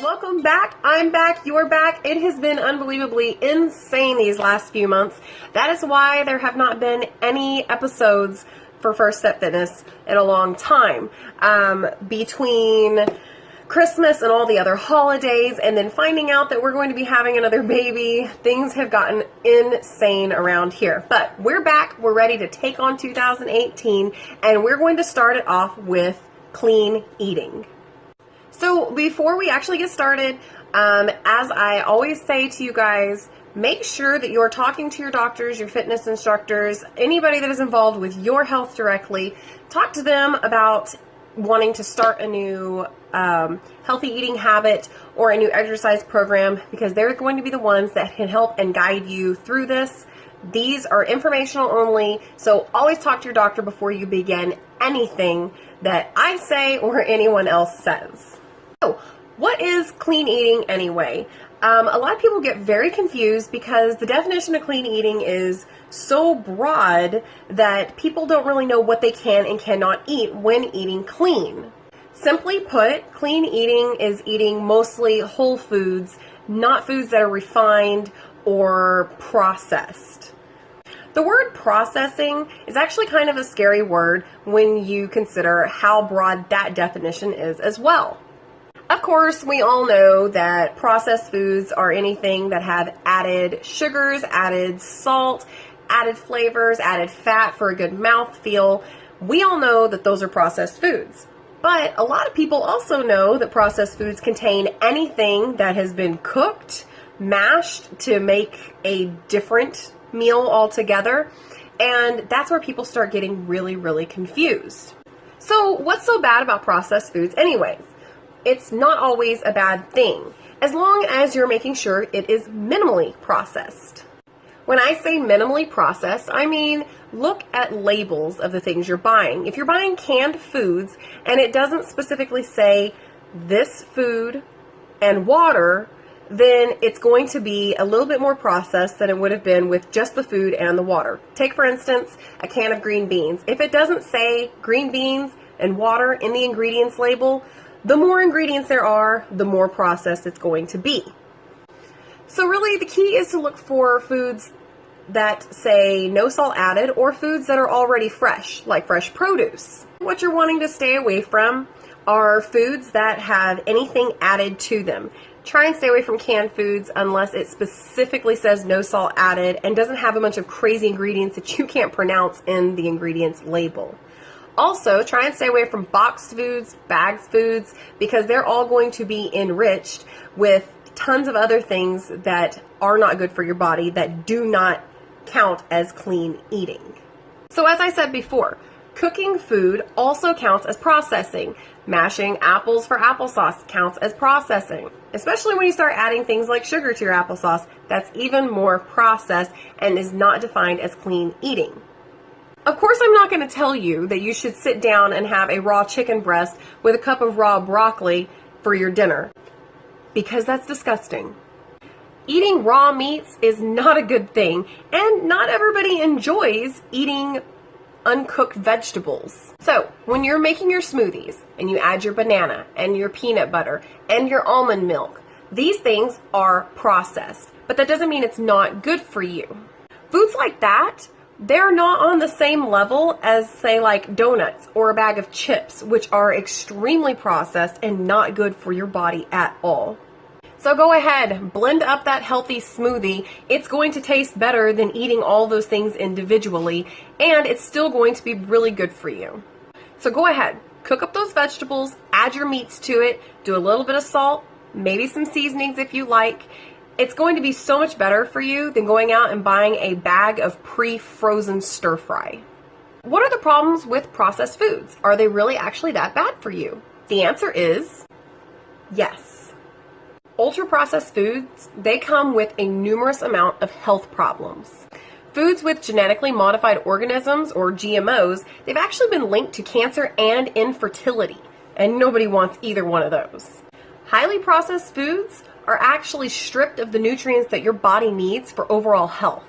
Welcome back. I'm back. You're back. It has been unbelievably insane these last few months. That is why there have not been any episodes for First Step Fitness in a long time. Between Christmas and all the other holidays, and then finding out that we're going to be having another baby, things have gotten insane around here. But we're back. We're ready to take on 2018, and we're going to start it off with clean eating. So before we actually get started, as I always say to you guys, make sure that you're talking to your doctors, your fitness instructors, anybody that is involved with your health directly. Talk to them about wanting to start a new healthy eating habit or a new exercise program, because they're going to be the ones that can help and guide you through this. These are informational only, so always talk to your doctor before you begin anything that I say or anyone else says. So, what is clean eating anyway? A lot of people get very confused because the definition of clean eating is so broad that people don't really know what they can and cannot eat when eating clean. Simply put, clean eating is eating mostly whole foods, not foods that are refined or processed. The word processing is actually kind of a scary word when you consider how broad that definition is as well. Of course, we all know that processed foods are anything that have added sugars, added salt, added flavors, added fat for a good mouthfeel. We all know that those are processed foods. But a lot of people also know that processed foods contain anything that has been cooked, mashed to make a different meal altogether. And that's where people start getting really, really confused. So what's so bad about processed foods anyways? It's not always a bad thing, as long as you're making sure it is minimally processed. When I say minimally processed, I mean look at labels of the things you're buying. If you're buying canned foods and it doesn't specifically say this food and water, then it's going to be a little bit more processed than it would have been with just the food and the water. Take, for instance, a can of green beans. If it doesn't say green beans and water in the ingredients label, the more ingredients there are, the more processed it's going to be. So really, the key is to look for foods that say no salt added, or foods that are already fresh, like fresh produce. What you're wanting to stay away from are foods that have anything added to them. Try and stay away from canned foods unless it specifically says no salt added and doesn't have a bunch of crazy ingredients that you can't pronounce in the ingredients label. Also, try and stay away from boxed foods, bagged foods, because they're all going to be enriched with tons of other things that are not good for your body, that do not count as clean eating. So as I said before, cooking food also counts as processing. Mashing apples for applesauce counts as processing. Especially when you start adding things like sugar to your applesauce, that's even more processed and is not defined as clean eating. Of course, I'm not going to tell you that you should sit down and have a raw chicken breast with a cup of raw broccoli for your dinner, because that's disgusting. Eating raw meats is not a good thing, and not everybody enjoys eating uncooked vegetables. So, when you're making your smoothies and you add your banana and your peanut butter and your almond milk, these things are processed, but that doesn't mean it's not good for you. Foods like that, they're not on the same level as, say, like donuts or a bag of chips, which are extremely processed and not good for your body at all. So go ahead, blend up that healthy smoothie. It's going to taste better than eating all those things individually, and it's still going to be really good for you. So go ahead, cook up those vegetables, add your meats to it, do a little bit of salt, maybe some seasonings if you like. It's going to be so much better for you than going out and buying a bag of pre-frozen stir fry. What are the problems with processed foods? Are they really actually that bad for you? The answer is yes. Ultra-processed foods, they come with a numerous amount of health problems. Foods with genetically modified organisms, or GMOs, they've actually been linked to cancer and infertility, and nobody wants either one of those. Highly processed foods are actually stripped of the nutrients that your body needs for overall health.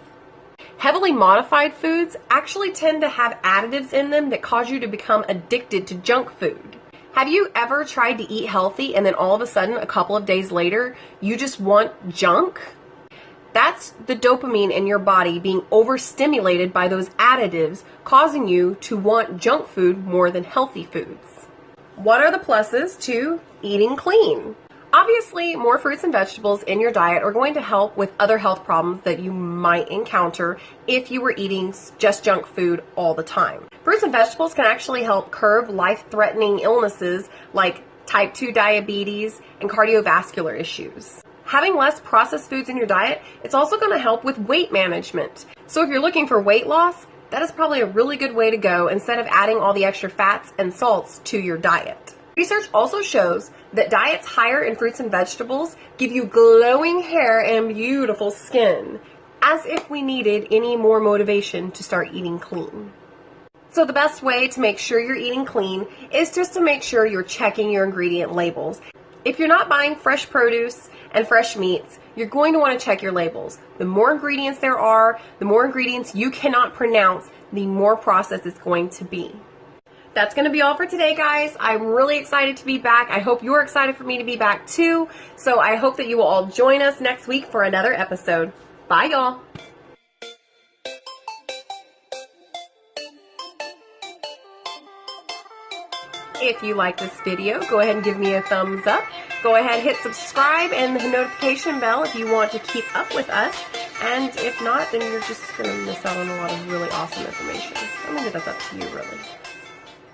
Heavily modified foods actually tend to have additives in them that cause you to become addicted to junk food. Have you ever tried to eat healthy and then all of a sudden, a couple of days later, you just want junk? That's the dopamine in your body being overstimulated by those additives, causing you to want junk food more than healthy foods. What are the pluses to eating clean? Obviously, more fruits and vegetables in your diet are going to help with other health problems that you might encounter if you were eating just junk food all the time. Fruits and vegetables can actually help curb life-threatening illnesses like type 2 diabetes and cardiovascular issues. Having less processed foods in your diet, it's also going to help with weight management. So if you're looking for weight loss, that is probably a really good way to go instead of adding all the extra fats and salts to your diet. Research also shows that diets higher in fruits and vegetables give you glowing hair and beautiful skin, as if we needed any more motivation to start eating clean. So the best way to make sure you're eating clean is just to make sure you're checking your ingredient labels. If you're not buying fresh produce and fresh meats, you're going to want to check your labels. The more ingredients there are, the more ingredients you cannot pronounce, the more processed it's going to be. That's going to be all for today, guys. I'm really excited to be back. I hope you're excited for me to be back too. So I hope that you will all join us next week for another episode. Bye, y'all. If you like this video, go ahead and give me a thumbs up. Go ahead, hit subscribe and the notification bell if you want to keep up with us. And if not, then you're just going to miss out on a lot of really awesome information. I mean, that's up to you, really.